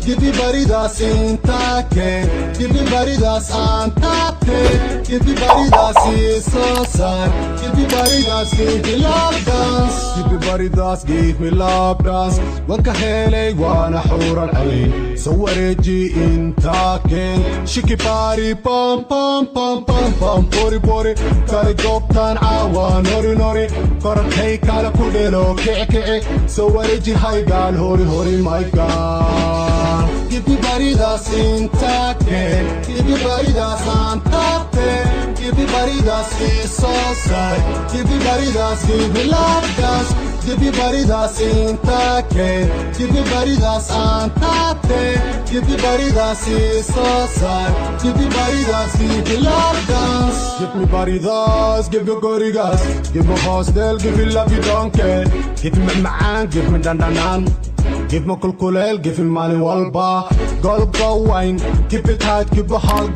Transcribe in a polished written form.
give me baridas intake, give me baridas antate, give me baridas isosar, give me baridas give me love dance, give me baridas give me love dance. Wanka helay wana huran ayn, sawareji intake, shiki bari pam pam pam pam pam, bori bori, kari goptan awa nori nori, karat hey kala kudelo keke, sawareji hay gal hori hori my god. Give me baridas intake, give me baridas antate, give me baridas isosar, give me baridas give me love dance, give me baridas intake, give me baridas antate, give me baridas isosar, give me baridas give me love dance. Give me baridas, give me gorigas, give me hostel, give me love you don't care, give me ma'an, give me dandanan, give me kulkulel, give me money walba, gold go wine, keep it tight, keep it hard.